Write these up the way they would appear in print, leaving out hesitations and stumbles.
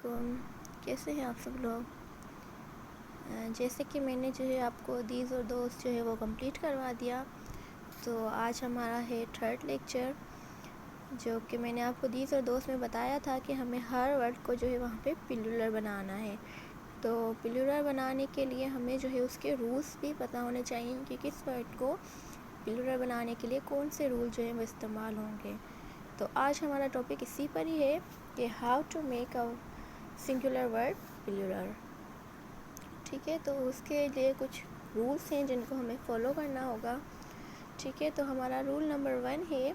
वालेकुम। कैसे हैं आप सब लोग। जैसे कि मैंने जो है आपको दीज और दोस्त जो है वो कंप्लीट करवा दिया, तो आज हमारा है थर्ड लेक्चर, जो कि मैंने आपको दीज और दोस्त में बताया था कि हमें हर वर्ड को जो है वहाँ पे प्लूरल बनाना है। तो प्लूरल बनाने के लिए हमें जो है उसके रूल्स भी पता होने चाहिए कि किस वर्ड को प्लूरल बनाने के लिए कौन से रूल जो है वो इस्तेमाल होंगे। तो आज हमारा टॉपिक इसी पर ही है कि how to make a singular word plural. ठीक है, तो उसके लिए कुछ रूल्स हैं जिनको हमें फॉलो करना होगा। ठीक है, तो हमारा रूल नंबर 1 है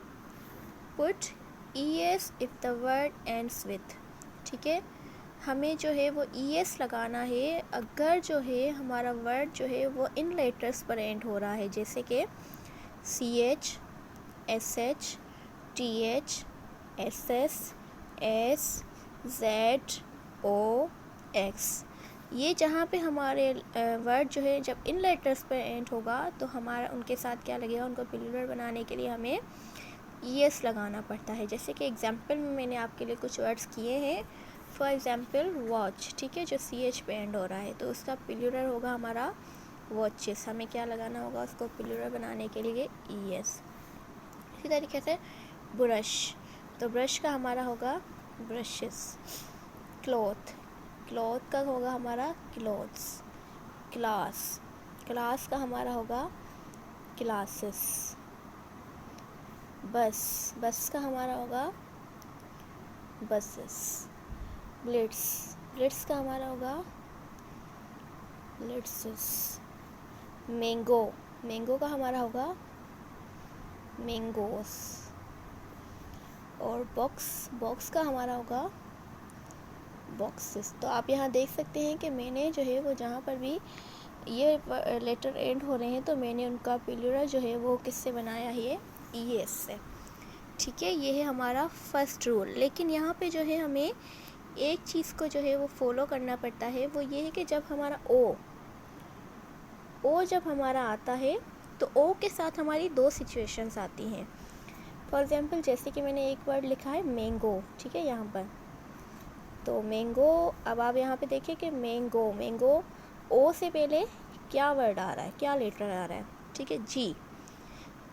put ES if the word ends with. ठीक है, हमें जो है वो ES लगाना है अगर जो है हमारा वर्ड जो है वो इन लेटर्स पर एंड हो रहा है, जैसे कि CH, SH, TH, SS, S, Z, O, X। ये जहाँ पे हमारे वर्ड जो है जब इन लेटर्स पे एंड होगा तो हमारा उनके साथ क्या लगेगा, उनको प्लूरल बनाने के लिए हमें ES लगाना पड़ता है। जैसे कि एग्जांपल में मैंने आपके लिए कुछ वर्ड्स किए हैं। फॉर एग्जांपल वॉच, ठीक है, जो CH पे एंड हो रहा है तो उसका प्लूरल होगा हमारा वॉचेस। हमें क्या लगाना होगा उसको प्लूरल बनाने के लिए ES। इसी तरीके से ब्रश, तो ब्रश का हमारा होगा ब्रशेस। क्लॉथ, क्लॉथ का होगा हमारा क्लॉथ्स। क्लास, क्लास का हमारा होगा क्लासेस। बस, बस का हमारा होगा बसेस। ब्लिट्स, ब्लिट्स का हमारा होगा ब्लिट्सेस। मैंगो, मैंगो का हमारा होगा मैंगोस। और बॉक्स, बॉक्स का हमारा होगा बॉक्सेस। तो आप यहाँ देख सकते हैं कि मैंने जो है वो जहाँ पर भी ये लेटर एंड हो रहे हैं तो मैंने उनका प्लूरल जो है वो किससे बनाया है, ES से। ठीक है, ये है हमारा फर्स्ट रूल। लेकिन यहाँ पे जो है हमें एक चीज़ को जो है वो फॉलो करना पड़ता है, वो ये है कि जब हमारा ओ जब हमारा आता है तो O के साथ हमारी दो सिचुएशंस आती हैं। फॉर एग्ज़ाम्पल जैसे कि मैंने एक वर्ड लिखा है मैंगो, ठीक है, यहाँ पर तो मैंगो। अब आप यहाँ पे देखिए कि मैंगो, मैंगो O से पहले क्या वर्ड आ रहा है, क्या लेटर आ रहा है, ठीक है, जी।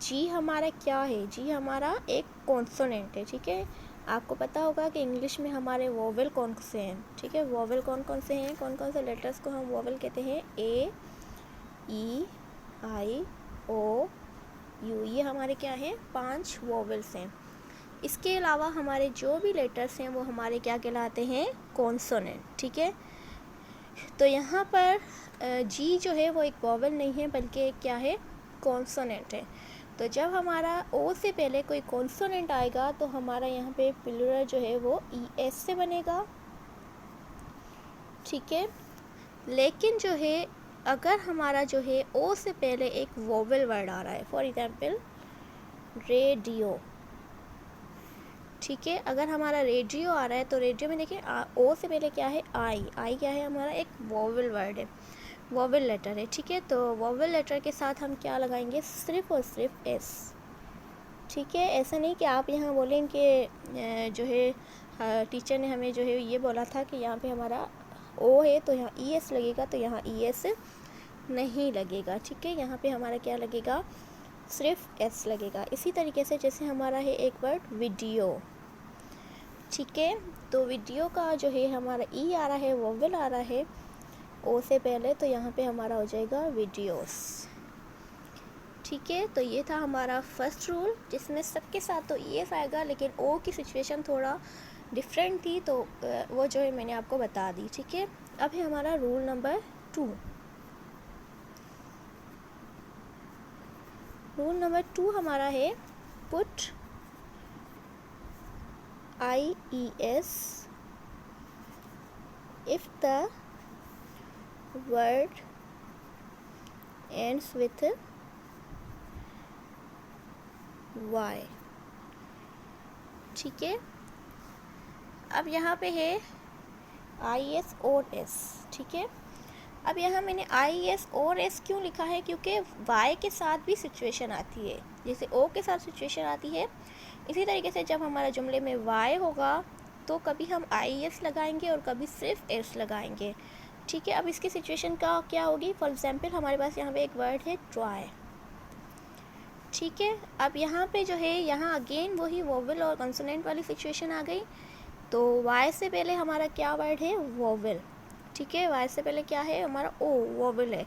जी हमारा क्या है, जी हमारा एक कॉन्सोनेंट है। ठीक है, आपको पता होगा कि इंग्लिश में हमारे वोवेल कौन से हैं। ठीक है, वोवेल कौन कौन से हैं, कौन कौन से लेटर्स को हम वोवेल कहते हैं, A, E, I, O, U। ये हमारे क्या हैं, 5 वोवेल्स हैं। इसके अलावा हमारे जो भी लेटर्स हैं वो हमारे क्या कहलाते हैं, कॉन्सोनेंट। ठीक है, तो यहाँ पर जी जो है वो एक वोवेल नहीं है बल्कि एक क्या है, कॉन्सोनेंट है। तो जब हमारा O से पहले कोई कॉन्सोनेंट आएगा तो हमारा यहाँ पे प्लूरल जो है वो ES से बनेगा। ठीक है, लेकिन जो है अगर हमारा जो है O से पहले एक वोवेल वर्ड आ रहा है, फॉर एग्जांपल रेडियो। ठीक है, अगर हमारा रेडियो आ रहा है तो रेडियो में देखिए O से पहले क्या है, आई क्या है, हमारा एक वोवेल वर्ड है, वोवेल लेटर है। ठीक है, तो वोवेल लेटर के साथ हम क्या लगाएंगे, सिर्फ और सिर्फ S। ठीक है, ऐसा नहीं कि आप यहाँ बोलें कि जो है टीचर ने हमें जो है ये बोला था कि यहाँ पे हमारा O है तो यहाँ ES लगेगा, तो यहाँ ES नहीं लगेगा। ठीक है, यहाँ पे हमारा क्या लगेगा, सिर्फ S लगेगा। इसी तरीके से जैसे हमारा है एक वर्ड वीडियो। ठीक है, तो वीडियो का जो है हमारा E आ रहा है, वोवेल आ रहा है O से पहले, तो यहाँ पे हमारा हो जाएगा वीडियोस। ठीक है, तो ये था हमारा फर्स्ट रूल जिसमें सबके साथ तो ES आएगा, लेकिन O की सिचुएशन थोड़ा डिफरेंट थी तो वो जो है मैंने आपको बता दी। ठीक है, अब है हमारा रूल नंबर 2। रूल नंबर 2 हमारा है put IES if the word ends with Y। ठीक है, अब यहाँ पे है IS और S। ठीक है, अब यहाँ मैंने IS और S क्यों लिखा है, क्योंकि Y के साथ भी सिचुएशन आती है, जैसे O के साथ सिचुएशन आती है, इसी तरीके से जब हमारा जुमले में Y होगा तो कभी हम IES लगाएंगे और कभी सिर्फ एस लगाएंगे, ठीक है। अब इसकी सिचुएशन का क्या होगी, फॉर एग्जांपल हमारे पास यहाँ पे एक वर्ड है ट्राई, ठीक है। अब यहाँ पे जो है, यहाँ अगेन वही वोवेल और कंसोनेंट वाली सिचुएशन आ गई। तो वाई से पहले हमारा क्या वर्ड है, वोवेल, ठीक है। वाई से पहले क्या है हमारा, ओ, वोवेल है।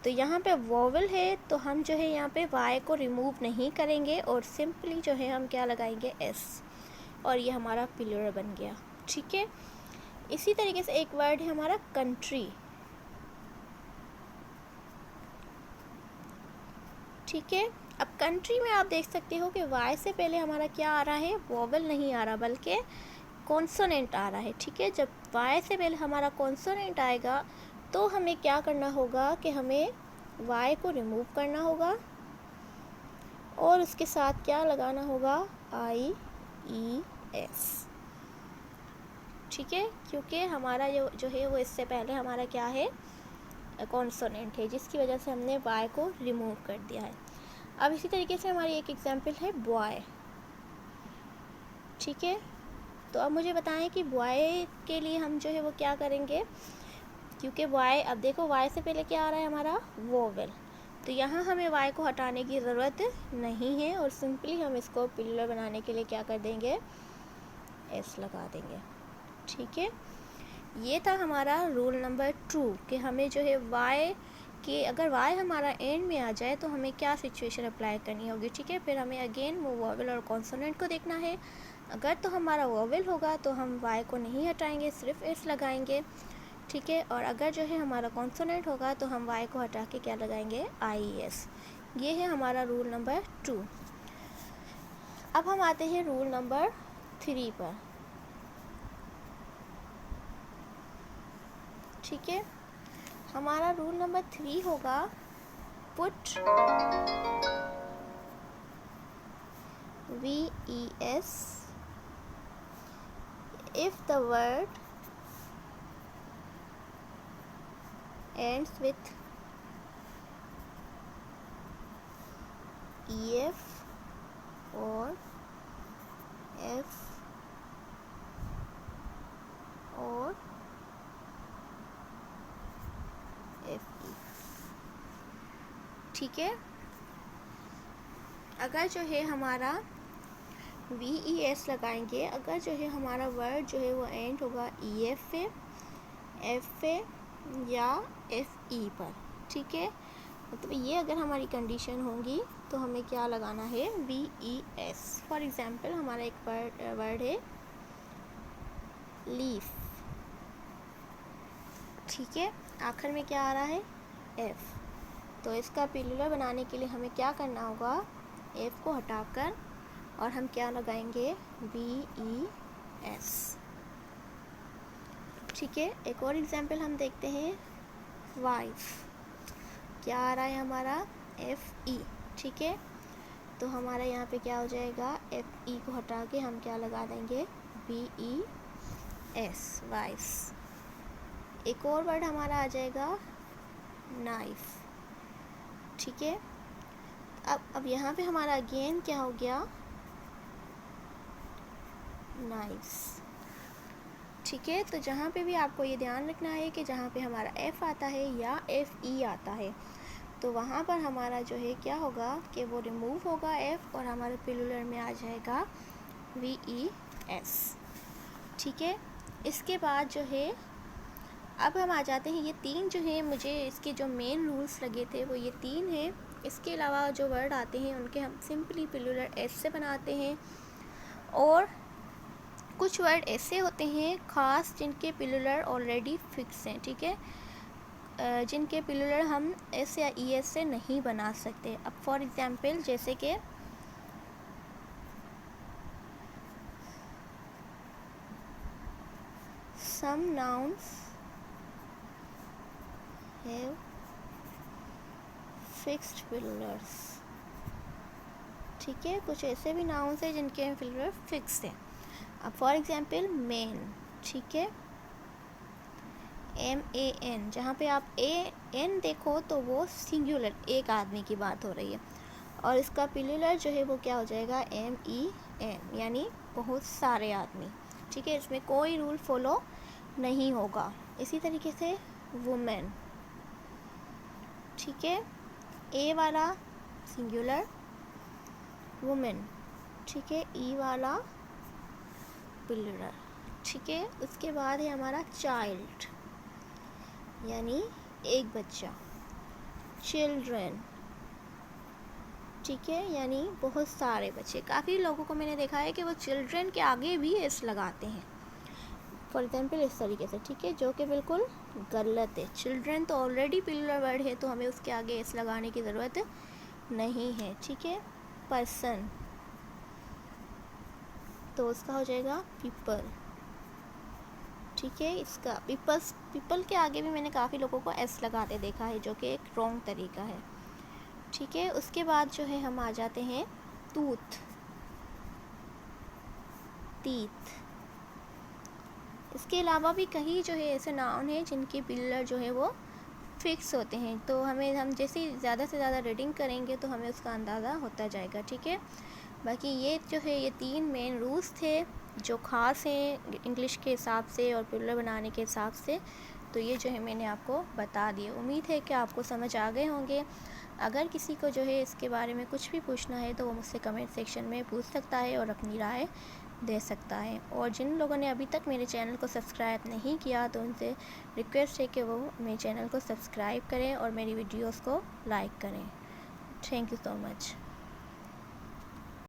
तो यहाँ पे वोवेल है तो हम जो है यहाँ पे वाई को रिमूव नहीं करेंगे और सिंपली जो है हम क्या लगाएंगे, एस, और ये हमारा प्लूरल बन गया, ठीक है। इसी तरीके से एक वर्ड है हमारा कंट्री, ठीक है। अब कंट्री में आप देख सकते हो कि वाई से पहले हमारा क्या आ रहा है, वोवेल नहीं आ रहा बल्कि कॉन्सोनेंट आ रहा है, ठीक है। जब वाई से पहले हमारा कॉन्सोनेंट आएगा तो हमें क्या करना होगा कि हमें वाई को रिमूव करना होगा और उसके साथ क्या लगाना होगा, IES, ठीक है। क्योंकि हमारा जो है वो इससे पहले हमारा क्या है, कॉन्सोनेंट है, जिसकी वजह से हमने वाई को रिमूव कर दिया है। अब इसी तरीके से हमारी एक एग्जांपल है बॉय, ठीक है। तो अब मुझे बताएं कि बॉय के लिए हम जो है वो क्या करेंगे, क्योंकि वाई, अब देखो वाई से पहले क्या आ रहा है हमारा, वोवेल, तो यहाँ हमें वाई को हटाने की ज़रूरत नहीं है और सिंपली हम इसको प्लूरल बनाने के लिए क्या कर देंगे, एस लगा देंगे, ठीक है। ये था हमारा रूल नंबर 2 कि हमें जो है वाई कि अगर वाई हमारा एंड में आ जाए तो हमें क्या सिचुएशन अप्लाई करनी होगी, ठीक है। फिर हमें अगेन वो वोवेल और कॉन्सोनेंट को देखना है। अगर तो हमारा वोवेल होगा तो हम वाई को नहीं हटाएंगे, सिर्फ एस लगाएंगे, ठीक है। और अगर जो है हमारा कॉन्सोनेंट होगा तो हम वाई को हटा के क्या लगाएंगे, IES। ये है हमारा रूल नंबर 2। अब हम आते हैं रूल नंबर 3 पर, ठीक है। हमारा रूल नंबर 3 होगा put VES if the word ends with EF or F or FE, ठीक है। अगर जो है हमारा VES लगाएंगे, अगर जो है हमारा वर्ड जो है वो एंड होगा EF पे, F पे या FE पर, ठीक है। मतलब ये अगर हमारी कंडीशन होगी तो हमें क्या लगाना है, VES। फॉर एग्जांपल हमारा एक वर्ड है लीफ, ठीक है। आखिर में क्या आ रहा है, F, तो इसका प्लूरल बनाने के लिए हमें क्या करना होगा, F को हटाकर और हम क्या लगाएंगे, VES, ठीक है। एक और एग्जांपल हम देखते हैं, वाइफ, क्या आ रहा है हमारा, FE, ठीक है। तो हमारा यहाँ पे क्या हो जाएगा, FE को हटा के हम क्या लगा देंगे, VES, वाइफ। एक और वर्ड हमारा आ जाएगा नाइफ, ठीक है। अब यहाँ पे हमारा अगेन क्या हो गया, नाइफ्स, ठीक है। तो जहाँ पे भी आपको ये ध्यान रखना है कि जहाँ पे हमारा F आता है या FE आता है तो वहाँ पर हमारा जो है क्या होगा कि वो रिमूव होगा F और हमारे प्लूरल में आ जाएगा VES, ठीक है। इसके बाद जो है अब हम आ जाते हैं, ये 3 जो है मुझे इसके जो मेन रूल्स लगे थे वो ये 3 हैं। इसके अलावा जो वर्ड आते हैं उनके हम सिंपली प्लूरल एस से बनाते हैं और कुछ वर्ड ऐसे होते हैं ख़ास जिनके प्लूरल ऑलरेडी फिक्स हैं, ठीक है, जिनके प्लूरल हम एस या ES से नहीं बना सकते। अब फॉर एग्जांपल जैसे कि some nouns have fixed plurals, ठीक है। कुछ ऐसे भी नाउन्स हैं जिनके प्लूरल फिक्स है। अब फॉर एग्जांपल मैन, ठीक है, MAN, जहाँ पे आप AN देखो तो वो सिंगुलर एक आदमी की बात हो रही है और इसका प्लूरल जो है वो क्या हो जाएगा, MEN, यानी बहुत सारे आदमी, ठीक है, इसमें कोई रूल फॉलो नहीं होगा। इसी तरीके से वुमेन, ठीक है, ए वाला सिंगुलर वुमेन, ठीक है, ई वाला प्लूरल, ठीक है। उसके बाद है हमारा चाइल्ड, यानी एक बच्चा, चिल्ड्रन, ठीक है, यानी बहुत सारे बच्चे। काफ़ी लोगों को मैंने देखा है कि वो चिल्ड्रन के आगे भी एस लगाते हैं, फॉर एग्जाम्पल इस तरीके से, ठीक है, जो कि बिल्कुल गलत है। चिल्ड्रन तो ऑलरेडी प्लूरल वर्ड है, तो हमें उसके आगे एस लगाने की ज़रूरत नहीं है, ठीक है। पर्सन, तो उसका हो जाएगा पीपल, ठीक है। इसका पीपल के आगे भी मैंने काफ़ी लोगों को एस लगाते देखा है, जो कि एक रॉन्ग तरीका है, ठीक है। उसके बाद जो है हम आ जाते हैं टूथ, टीथ। इसके अलावा भी कई जो है ऐसे नाउन हैं जिनके प्लूरल जो है वो फिक्स होते हैं, तो हम जैसे ज़्यादा से ज़्यादा रीडिंग करेंगे तो हमें उसका अंदाज़ा होता जाएगा, ठीक है। बाकी ये जो है ये 3 मेन रूल्स थे जो ख़ास हैं इंग्लिश के हिसाब से और प्लूरल बनाने के हिसाब से, तो ये जो है मैंने आपको बता दिए। उम्मीद है कि आपको समझ आ गए होंगे। अगर किसी को जो है इसके बारे में कुछ भी पूछना है तो वो मुझसे कमेंट सेक्शन में पूछ सकता है और अपनी राय दे सकता है। और जिन लोगों ने अभी तक मेरे चैनल को सब्सक्राइब नहीं किया तो उनसे रिक्वेस्ट है कि वो मेरे चैनल को सब्सक्राइब करें और मेरी वीडियोस को लाइक करें। Thank you so much.